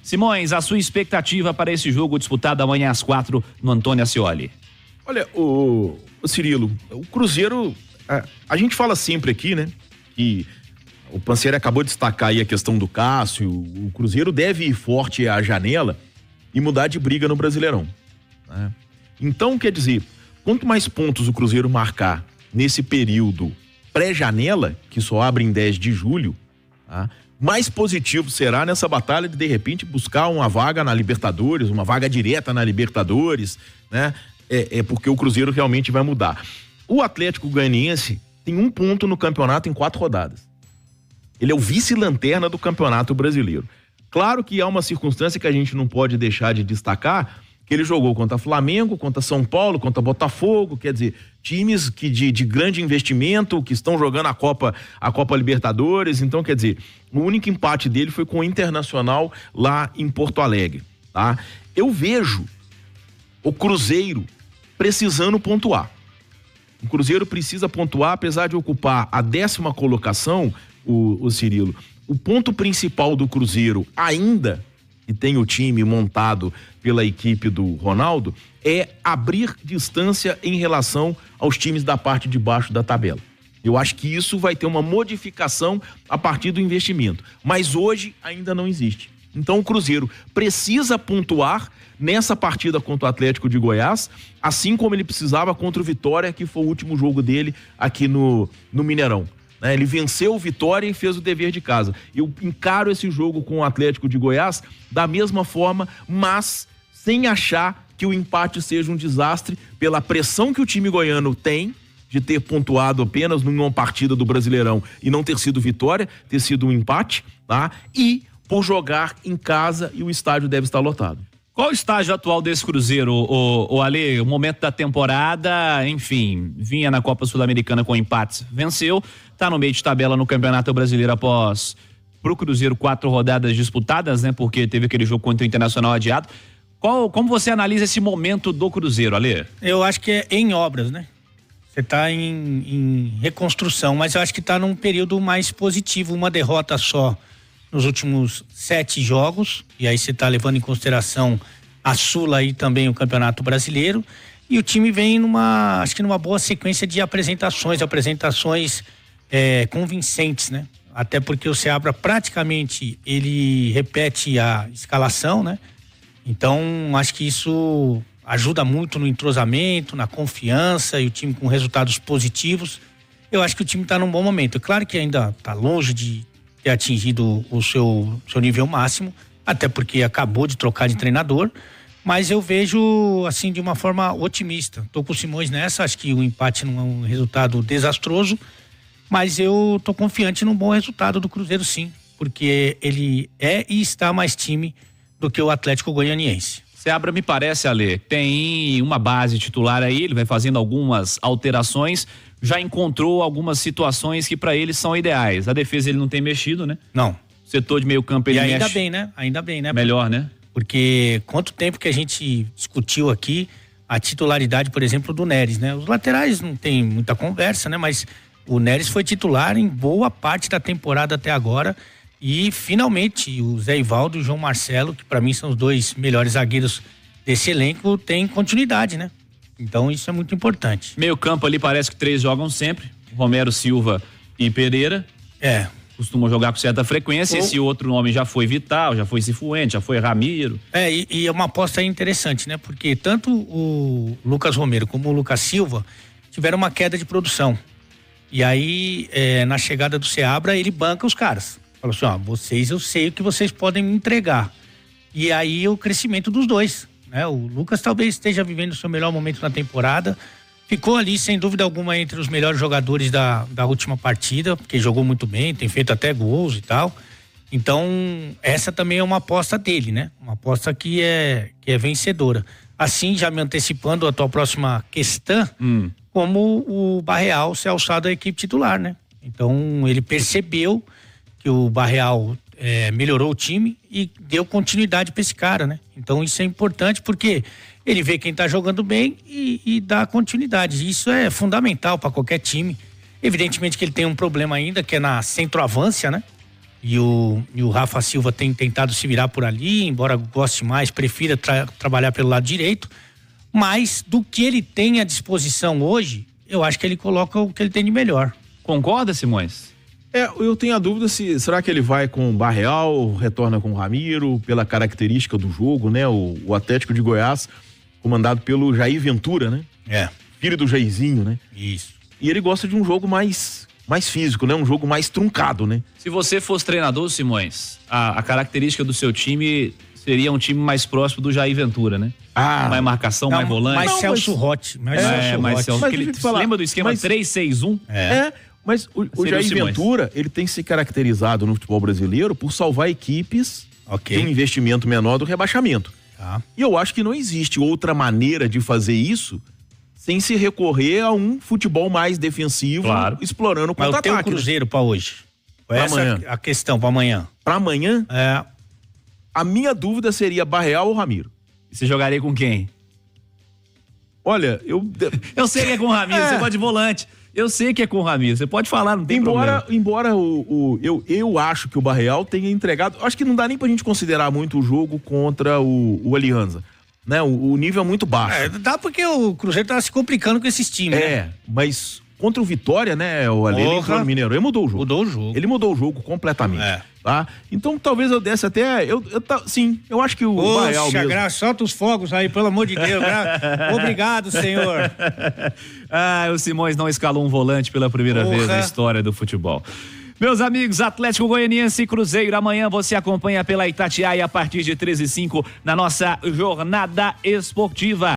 Simões, a sua expectativa para esse jogo disputado amanhã às 4 no Antônio Ascioli? Olha, o Cirilo, o Cruzeiro, a gente fala sempre aqui, né, que o Pansieri acabou de destacar aí a questão do Cássio, o Cruzeiro deve ir forte à janela e mudar de briga no Brasileirão, né? Então, quer dizer, quanto mais pontos o Cruzeiro marcar nesse período pré-janela, que só abre em 10 de julho, tá? Mais positivo será nessa batalha de repente buscar uma vaga na Libertadores, uma vaga direta na Libertadores, né? Porque o Cruzeiro realmente vai mudar. O Atlético Goianiense tem 1 ponto no campeonato em 4 rodadas. Ele é o vice-lanterna do Campeonato Brasileiro. Claro que há uma circunstância que a gente não pode deixar de destacar, que ele jogou contra Flamengo, contra São Paulo, contra Botafogo, quer dizer, times que de grande investimento, que estão jogando a Copa Libertadores. Então, quer dizer, o único empate dele foi com o Internacional lá em Porto Alegre, tá? Eu vejo o Cruzeiro precisando pontuar. O Cruzeiro precisa pontuar, apesar de ocupar a 10ª colocação, o Cirilo. O ponto principal do Cruzeiro, ainda que tem o time montado pela equipe do Ronaldo, é abrir distância em relação aos times da parte de baixo da tabela. Eu acho que isso vai ter uma modificação a partir do investimento. Mas hoje ainda não existe. Então o Cruzeiro precisa pontuar nessa partida contra o Atlético de Goiás, assim como ele precisava contra o Vitória, que foi o último jogo dele aqui no Mineirão. Ele venceu o Vitória e fez o dever de casa. Eu encaro esse jogo com o Atlético de Goiás da mesma forma, mas sem achar que o empate seja um desastre pela pressão que o time goiano tem de ter pontuado apenas numa partida do Brasileirão e não ter sido vitória, ter sido um empate, tá? E por jogar em casa e o estádio deve estar lotado. Qual o estágio atual desse Cruzeiro, o Ale? O momento da temporada, enfim, vinha na Copa Sul-Americana com empates, venceu, tá no meio de tabela no Campeonato Brasileiro após, pro Cruzeiro, 4 rodadas disputadas, né? Porque teve aquele jogo contra o Internacional adiado. Como você analisa esse momento do Cruzeiro, Ale? Eu acho que é em obras, né? Você tá em reconstrução, mas eu acho que tá num período mais positivo, uma derrota só nos últimos 7 jogos, e aí você está levando em consideração a Sula e também o Campeonato Brasileiro, e o time vem numa boa sequência de apresentações convincentes, né? Até porque o Seabra praticamente ele repete a escalação, né? Então acho que isso ajuda muito no entrosamento, na confiança, e o time com resultados positivos. Eu acho que o time está num bom momento. É claro que ainda está longe de ter atingido o seu nível máximo, até porque acabou de trocar de treinador, mas eu vejo assim de uma forma otimista. Tô com o Simões nessa, acho que o empate não é um resultado desastroso, mas eu tô confiante num bom resultado do Cruzeiro, sim, porque ele é e está mais time do que o Atlético Goianiense. Seabra, me parece, Ale, tem uma base titular aí, ele vai fazendo algumas alterações, já encontrou algumas situações que para ele são ideais. A defesa ele não tem mexido, né? Não. O setor de meio campo ele mexe. Ainda bem, né? Melhor, né? Porque quanto tempo que a gente discutiu aqui a titularidade, por exemplo, do Neres, né? Os laterais não tem muita conversa, né? Mas o Neres foi titular em boa parte da temporada até agora. E finalmente o Zé Ivaldo e o João Marcelo, que para mim são os 2 melhores zagueiros desse elenco, tem continuidade, né? Então isso é muito importante. Meio campo ali parece que 3 jogam sempre, Romero, Silva e Pereira. Costumam jogar com certa frequência. Esse outro nome já foi Vital, já foi Cifuentes, já foi Ramiro. E é uma aposta interessante, né? Porque tanto o Lucas Romero como o Lucas Silva tiveram uma queda de produção. E aí, na chegada do Seabra, ele banca os caras. Falou assim, eu sei o que vocês podem me entregar. E aí o crescimento dos dois, né? O Lucas talvez esteja vivendo o seu melhor momento na temporada. Ficou ali, sem dúvida alguma, entre os melhores jogadores da última partida, porque jogou muito bem, tem feito até gols e tal. Então, essa também é uma aposta dele, né? Uma aposta que é vencedora. Assim, já me antecipando a tua próxima questão, como o Barreal se alçado à equipe titular, né? Então, ele percebeu que o Barreal melhorou o time e deu continuidade para esse cara, né? Então isso é importante porque ele vê quem tá jogando bem e dá continuidade. Isso é fundamental para qualquer time. Evidentemente que ele tem um problema ainda, que é na centroavância, né? E o Rafa Silva tem tentado se virar por ali, embora goste mais, prefira trabalhar pelo lado direito. Mas do que ele tem à disposição hoje, eu acho que ele coloca o que ele tem de melhor. Concorda, Simões? Eu tenho a dúvida será que ele vai com o Barreal, retorna com o Ramiro, pela característica do jogo, né? O Atlético de Goiás, comandado pelo Jair Ventura, né? Filho do Jairzinho, né? Isso. E ele gosta de um jogo mais físico, né? Um jogo mais truncado, né? Se você fosse treinador, Simões, a característica do seu time seria um time mais próximo do Jair Ventura, né? Mais marcação, mais volante. Mais Celso Rotti. Mais Celso. Lembra do esquema 3-6-1? Mas o Jair Ventura, ele tem se caracterizado no futebol brasileiro por salvar equipes de um investimento menor do rebaixamento. E eu acho que não existe outra maneira de fazer isso sem se recorrer a um futebol mais defensivo, explorando o contra-ataque. Mas tem o Cruzeiro pra hoje. Essa é a questão pra amanhã. Pra amanhã? A minha dúvida seria Barreal ou Ramiro. Você jogaria com quem? Olha, eu sei que é com o Ramiro, você pode de volante. Eu sei que é com o Ramiro, você pode falar, não tem problema. Embora eu acho que o Barreal tenha entregado, acho que não dá nem pra gente considerar muito o jogo contra o Alianza, né? O nível é muito baixo. Dá porque o Cruzeiro tá se complicando com esses times, né? Mas contra o Vitória, né, o Ale, ele entrou no Mineiro, ele mudou o jogo. Ele mudou o jogo completamente, tá? Então talvez eu desse até, sim, eu acho que o Barreal mesmo. Solta os fogos aí, pelo amor de Deus. Obrigado, senhor. O Simões não escalou um volante pela primeira vez na história do futebol. Meus amigos, Atlético Goianiense e Cruzeiro, amanhã você acompanha pela Itatiaia a partir de 13h05 na nossa jornada esportiva.